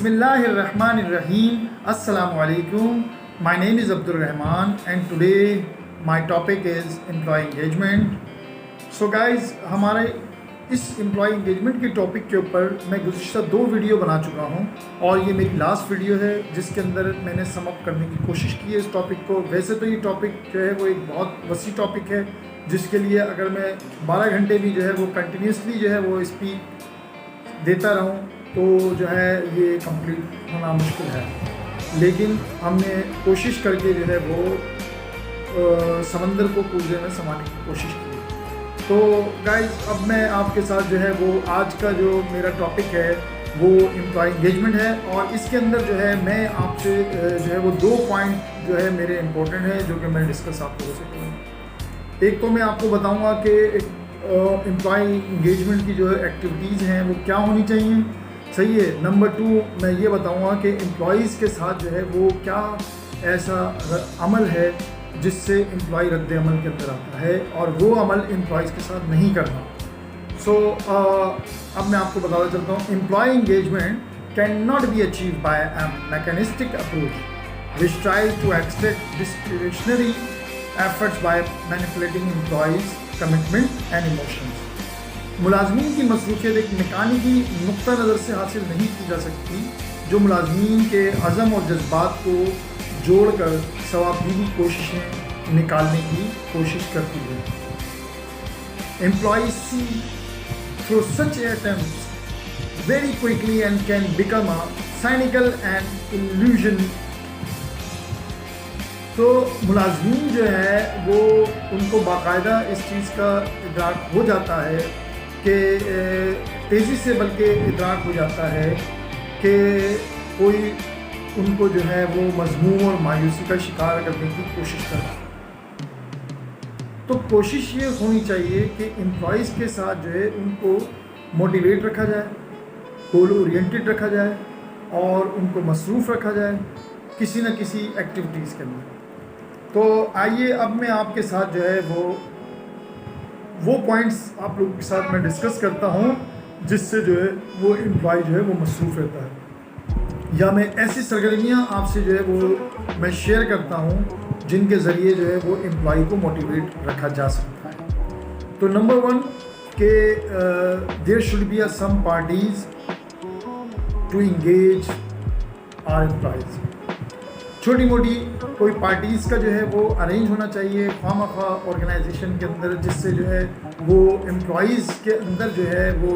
Bismillahirrahmanirrahim. Assalamu alaikum. My name is Abdul Rahman and today my topic is employee engagement. So guys, हमारे इस employ engagement के topic के ऊपर मैं गुज़िश्ता 2 video बना चुका हूं और ये मेरी लास्ट वीडियो है जिसके अंदर मैंने सम अप करने की कोशिश की है इस टॉपिक को। वैसे तो ये टॉपिक जो है वो एक बहुत वसी टॉपिक है जिसके लिए अगर मैं 12 घंटे भी जो है वो कंटिन्यूसली जो है वो स्पीक देता रहूं तो जो है ये कंप्लीट होना मुश्किल है, लेकिन हमने कोशिश करके जो है वो समंदर को कूजे में समाने की कोशिश की। तो गाइस, अब मैं आपके साथ जो है वो आज का जो मेरा टॉपिक है वो एम्प्लॉय इंगेजमेंट है और इसके अंदर जो है मैं आपसे जो है वो 2 पॉइंट जो है मेरे इम्पोर्टेंट हैं जो कि मैं डिस्कस आप लोगों से करूँगा। एक तो मैं आपको बताऊँगा कि एम्प्लॉय इंगेजमेंट की जो एक्टिविटीज़ हैं वो क्या होनी चाहिए, सही है। नंबर 2 मैं ये बताऊंगा कि एम्प्लॉइज़ के साथ जो है वो क्या ऐसा अमल है जिससे एम्प्लॉय रद्द अमल के अंदर आता है और वो अमल एम्प्लॉइज़ के साथ नहीं करना। अब मैं आपको बताता चलता हूँ। Employ engagement can not be achieve by a mechanistic approach which try to extract discretionary efforts by manipulating employees commitment and emotions. मुलाजमीन की मसरूफियत एक मैकेनिकी नुक्ता नज़र से हासिल नहीं की जा सकती जो मुलाजमीन के अज़म और जज्बात को जोड़कर सवाबदीदी कोशिशें निकालने की कोशिश करती है। Employees see through such attempts very quickly and can become a cynical and illusion. तो मुलाजमीन जो है वो उनको बाकायदा इस चीज़ का इदराक हो जाता है कि तेज़ी से बल्कि इदराक हो जाता है कि कोई उनको जो है वो मजमूम और मायूसी का शिकार करने की कोशिश कर रहा है। तो कोशिश ये होनी चाहिए कि एम्प्लॉइज़ के साथ जो है उनको मोटिवेट रखा जाए, गोल ओरिएंटेड रखा जाए और उनको मसरूफ़ रखा जाए किसी न किसी एक्टिविटीज़ के अंदर। तो आइए अब मैं आपके साथ जो है वो पॉइंट्स आप लोगों के साथ मैं डिस्कस करता हूँ जिससे जो है वो एम्प्लॉय जो है वो मसरूफ़ रहता है, या मैं ऐसी सरगर्मियाँ आपसे जो है वो मैं शेयर करता हूँ जिनके ज़रिए जो है वो एम्प्लॉय को मोटिवेट रखा जा सकता है। तो नंबर 1 के there should be some parties to engage our employees. छोटी मोटी कोई पार्टीज़ का जो है वो अरेंज होना चाहिए खामखा ऑर्गेनाइजेशन के अंदर, जिससे जो है वो एम्प्लॉइज़ के अंदर जो है वो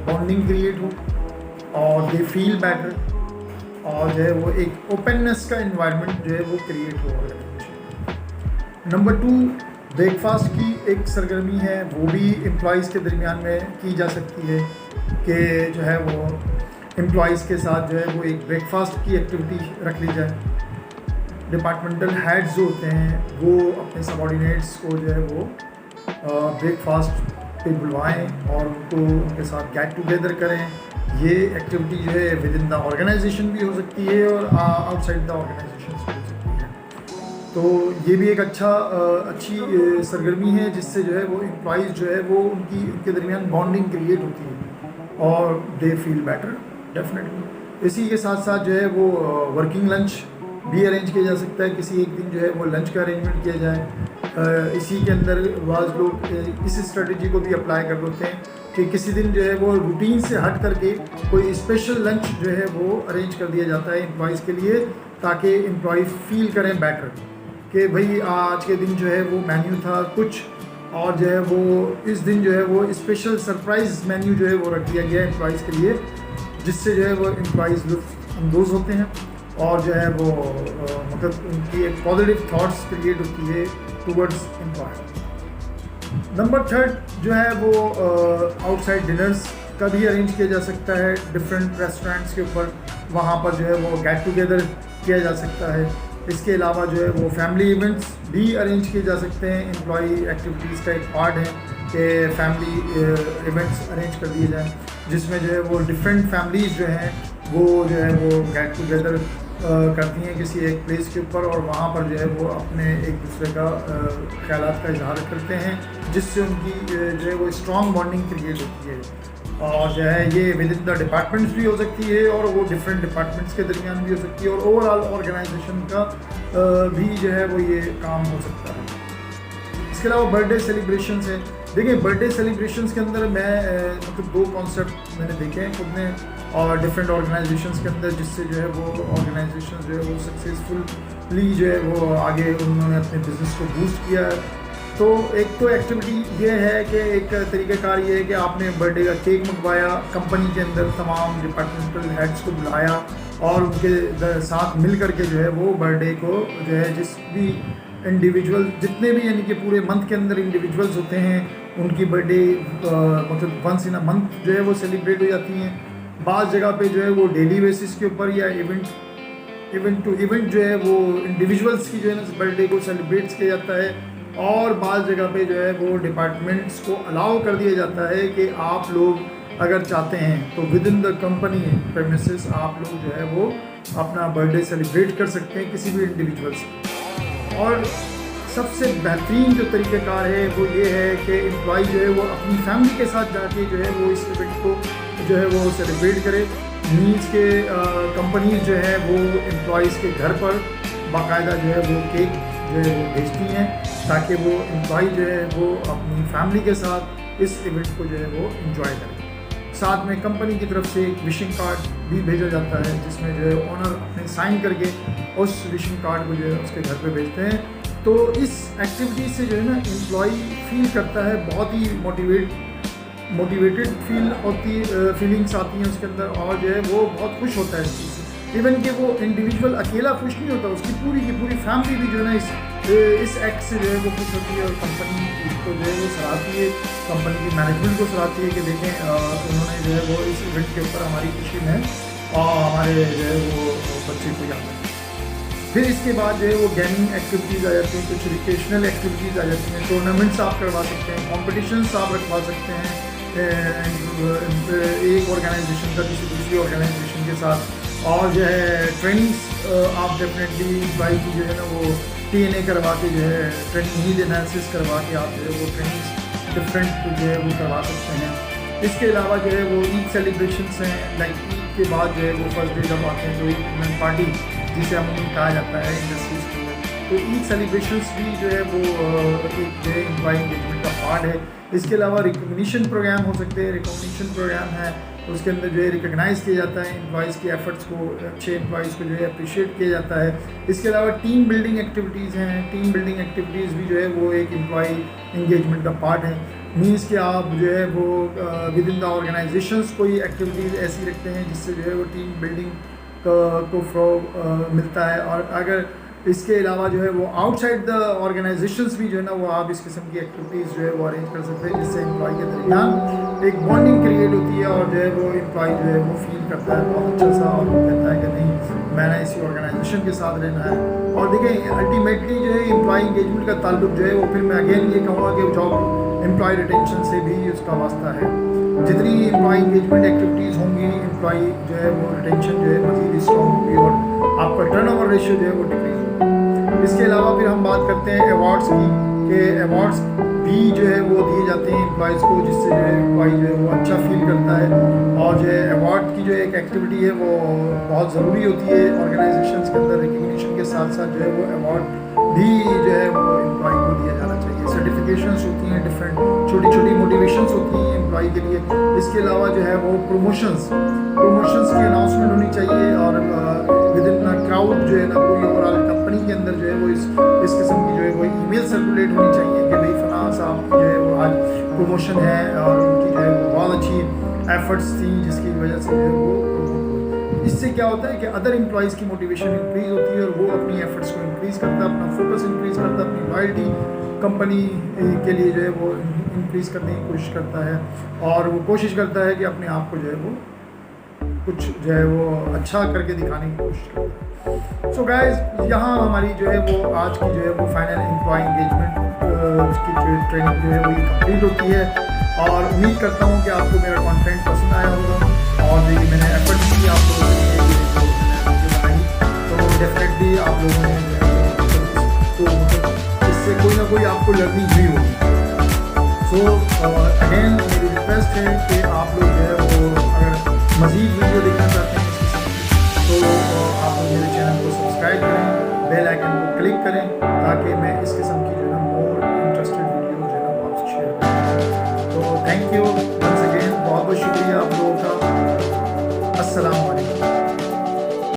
बॉन्डिंग क्रिएट हो और दे फील बेटर और जो है वो एक ओपननेस का इन्वायरमेंट जो है वो क्रिएट हो ऑर्गेनाइजेशन। नंबर 2 ब्रेकफास्ट की एक सरगर्मी है, वो भी एम्प्लॉइज़ के दरमियान में की जा सकती है कि जो है वो एम्प्लॉइज़ के साथ जो है वो एक ब्रेकफास्ट की एक्टिविटी रख ली जाए। डिपार्टमेंटल हेड्स जो होते हैं वो अपने सबऑर्डिनेट्स को जो है वो ब्रेकफास्ट पे बुलवाएं और उनके साथ गेट टुगेदर करें। ये एक्टिविटी जो है विद इन द ऑर्गेनाइजेशन भी हो सकती है और आउटसाइड द ऑर्गेनाइजेशन भी हो सकती है। तो ये भी एक अच्छी सरगर्मी है जिससे जो है वो एम्प्लॉइज़ जो है वो उनके दरमियान बॉन्डिंग क्रिएट होती है और दे फील बेटर डेफिनेटली। इसी के साथ साथ जो है वो वर्किंग लंच भी अरेंज किया जा सकता है, किसी एक दिन जो है वो लंच का अरेंजमेंट किया जाए। इसी के अंदर बाज़ लोग इस स्ट्रेटजी को भी अप्लाई कर देते हैं कि किसी दिन जो है वो रूटीन से हट करके कोई स्पेशल लंच जो है वो अरेंज कर दिया जाता है एम्प्लॉइज़ के लिए, ताकि एम्प्लॉय फील करें बेटर कि भाई आज के दिन जो है वो मेन्यू था कुछ और जो है वो इस दिन जो है वो स्पेशल सरप्राइज़ मेन्यू जो है वो रख दिया गया एम्प्लॉइज़ के लिए, जिससे जो है वो एम्प्लॉइज़ लुत्फ़ अंदोज़ होते हैं और जो है वो मतलब उनकी एक पॉजिटिव थॉट्स क्रिएट होती है टूवर्ड्स एम्प्लॉय। नंबर 3 जो है वो आउटसाइड डिनर्स का भी अरेंज किया जा सकता है डिफरेंट रेस्टोरेंट्स के ऊपर, वहाँ पर जो है वो गेट टुगेदर किया जा सकता है। इसके अलावा जो है वो फैमिली इवेंट्स भी अरेंज किए जा सकते हैं। एम्प्लॉय एक्टिविटीज़ का एक पार्ट है कि फैमिली इवेंट्स अरेंज कर दिए जाएँ जिसमें जो है वो डिफरेंट फैमिलीज़ जो हैं वो जो है वो गेट टुगेदर करती हैं किसी एक प्लेस के ऊपर और वहाँ पर जो है वो अपने एक दूसरे का ख्यालात का इजहार करते हैं जिससे उनकी जो है वो स्ट्रॉन्ग बॉन्डिंग क्रिएट होती है। और जो है ये विद इन द डिपार्टमेंट्स भी हो सकती है और वो डिफरेंट डिपार्टमेंट्स के दरमियान भी हो सकती है और ओवरऑल ऑर्गेनाइजेशन का भी जो है वो ये काम हो सकता है। इसके अलावा बर्थडे सेलिब्रेशंस है। देखिए बर्थडे सेलिब्रेशंस के अंदर मैं मतलब दो कॉन्सेप्ट मैंने देखे हैं खुद ने और डिफरेंट ऑर्गेनाइजेशंस के अंदर, जिससे जो है वो ऑर्गेनाइजेशन जो है वो सक्सेसफुली जो है वो आगे उन्होंने अपने बिज़नेस को बूस्ट किया है। तो एक तो एक्टिविटी ये है कि एक तरीक़ाकार ये है कि आपने बर्थडे का केक मंगवाया, कंपनी के अंदर तमाम डिपार्टमेंटल हेड्स को बुलाया और उनके साथ मिल करके जो है वो बर्थडे को जो है जिस भी इंडिविजुअल जितने भी यानी कि पूरे मंथ के अंदर इंडिविजुअल्स होते हैं उनकी बर्थडे मतलब वंस इन अ मंथ जो है वो सेलिब्रेट हो जाती हैं। बाज़ जगह पे जो है वो डेली बेसिस के ऊपर या इवेंट टू इवेंट जो है वो इंडिविजुअल्स की जो है ना बर्थडे को सेलिब्रेट किया जाता है और बाज़ जगह पे जो है वो डिपार्टमेंट्स को अलाउ कर दिया जाता है कि आप लोग अगर चाहते हैं तो with in the company premises आप लोग जो है वो अपना बर्थडे सेलिब्रेट कर सकते हैं किसी भी इंडिविजुअल से। और सबसे बेहतरीन जो तरीक़ाकार है वो ये है कि एम्प्लॉई जो है वो अपनी फैमिली के साथ जाके जो है वो इस इवेंट को जो है वो सेलिब्रेट करे। मीन्स के कंपनीज जो है वो एम्प्लॉइज़ के घर पर बाकायदा जो है वो केक जो है वो भेजती हैं ताकि वो एम्प्लॉई जो है वो अपनी फैमिली के साथ इस इवेंट को जो है वो एंजॉय करें। साथ में कंपनी की तरफ से एक विशिंग कार्ड भी भेजा जाता है जिसमें जो है ओनर अपने साइन करके उस विशिंग कार्ड को जो है उसके घर पे भेजते हैं। तो इस एक्टिविटी से जो है ना एम्प्लॉई फील करता है, बहुत ही मोटिवेटेड फीलिंग्स आती हैं उसके अंदर और जो है वो बहुत खुश होता है इस चीज़ से। इवन कि वो इंडिविजुअल अकेला खुश नहीं होता, उसकी पूरी की पूरी फैमिली भी जो है ना इस एक्ट से जो है वो खुश होती है और कंपनी को जो है वो सराहती है, कंपनी की मैनेजमेंट को सराहती है कि देखें उन्होंने जो है वो इस इवेंट के ऊपर हमारी खुशी में और हमारे जो है वो बच्चे को याद रखें। फिर इसके बाद जो है वो गेमिंग एक्टिविटीज़ आ जाती हैं, कुछ रिक्रिएशनल एक्टिविटीज़ आ जाती हैं, टूर्नामेंट्स आप करवा सकते हैं, कॉम्पिटिशन्स आप रखवा सकते हैं एक ऑर्गेनाइजेशन का किसी दूसरी ऑर्गेनाइजेशन के साथ। और जो है ट्रेनिंग्स आप डेफिनेटली एम्प्लॉई की जो है ना वो TNA करवा के जो है ट्रेनिंग नीड एनालिसिस करवा के आप जो है वो ट्रेनिंग्स डिफरेंट जो है वो करवा सकते हैं। इसके अलावा जो है वो ईद सेलिब्रेशंस हैं, लाइक ईद के बाद जो है वो फर्स्ट डे जब आते हैं तो ईद पार्टी जिसे अमूमन कहा जाता है इंडस्ट्रीज के अंदर, तो ईद सेलिब्रेशंस भी जो है वो एक जो है एम्प्लॉई एंगेजमेंट का पार्ट है। इसके अलावा रिकॉग्निशन प्रोग्राम हो सकते हैं, रिकॉग्निशन प्रोग्राम है उसके अंदर जो है रिकॉग्नाइज़ किया जाता है एम्प्लॉइज़ के एफर्ट्स को, अच्छे एम्प्लॉइज़ को जो है अप्रिशिएट किया जाता है। इसके अलावा टीम बिल्डिंग एक्टिविटीज़ हैं, टीम बिल्डिंग एक्टिविटीज़ भी जो है वो एक एम्प्लॉई एंगेजमेंट का पार्ट है। मीन्स कि आप जो है वो विद इन द ऑर्गेनाइजेशंस कोई एक्टिविटीज़ ऐसी रखते हैं जिससे जो है वो टीम बिल्डिंग को फ्लो मिलता है। और अगर इसके अलावा जो है वो आउटसाइड द ऑर्गेनाइजेशंस भी जो है ना वो आप इस किस्म की एक्टिविटीज़ जो है वो अरेंज कर सकते हैं जिससे एम्प्लॉई के दरमियान एक बॉन्डिंग क्रिएट होती है और जो है वो एम्प्लॉई जो है वो फील करता है बहुत अच्छा सा और वो कहता है कि नहीं मैंने इसी ऑर्गेनाइजेशन के साथ रहना है। और देखिए अल्टीमेटली जो है एम्प्लॉई इंगेजमेंट का ताल्लुक जो है वो फिर मैं अगेन ये कहूँगा कि जॉब एम्प्लॉय रिटेंशन से भी उसका वास्ता है। जितनी एम्प्लॉय इंगेजमेंट एक्टिविटीज़ होंगी एम्प्लॉई जो है वो रिटेंशन जो है मज़ीद स्ट्रॉन्ग होगी और आपका टर्नओवर रेशियो जो है वो डिक्रीज होगा। इसके अलावा फिर हम बात करते हैं अवार्ड्स की कि अवार्ड्स भी जो है वो दिए जाते हैं एम्प्लॉइज़ को जिससे जो है एम्प्लॉई जो है वो अच्छा फील करता है। और जो है अवार्ड की जो एक एक्टिविटी है वो बहुत ज़रूरी होती है ऑर्गेनाइजेशन के अंदर। रिकग्निशन के साथ साथ जो है वो अवार्ड भी जो है वो एम्प्लॉई को दिया जाना चाहिए। सर्टिफिकेशंस होती हैं, डिफरेंट छोटी छोटी मोटिवेशंस होती हैं एम्प्लॉई के लिए। इसके अलावा जो है वो प्रमोशंस की अनाउंसमेंट होनी चाहिए और विद इन क्राउड जो है ना पूरी ओवरऑल कंपनी के अंदर जो है वो इस किस्म की जो है वो ईमेल सर्कुलेट होनी चाहिए कि भाई फलां साहब की जो है वो आज प्रमोशन है और उनकी जो है वो बहुत अच्छी एफर्ट्स थी जिसकी वजह से जो है वो इससे क्या होता है कि अदर एम्प्लॉइज़ की मोटिवेशन इंक्रीज़ होती है और वो अपनी एफर्ट्स को इंक्रीज़ करता है, अपना फोकस इंक्रीज़ करता है, अपनी लॉयल्टी कंपनी के लिए जो है वो इंक्रीज़ करने की कोशिश करता है और वो कोशिश करता है कि अपने आप को जो है वो कुछ जो है वो अच्छा करके दिखाने की कोशिश करता है। सो गाइस यहाँ हमारी जो है वो आज की जो है वो फाइनल एम्प्लॉय इंगेजमेंट उसकी जो ट्रेनिंग जो है वो कंप्लीट होती है और उम्मीद करता हूँ कि आपको मेरा कंटेंट पसंद आया होगा और देखिए मैंने एफर्ट्स की आप लोगों ने वीडियो बनाई तो डेफिनेटली आप लोगों ने तो इससे कोई ना कोई आपको लर्निंग हुई होगी। سو اگین میری ریکویسٹ ہے کہ آپ لوگ جو ہے وہ اگر مزید ویڈیو دیکھنا چاہتے ہیں اس قسم کی تو آپ لوگ میرے چینل کو سبسکرائب کریں، بیل آئکن کو کلک کریں تاکہ میں اس قسم کی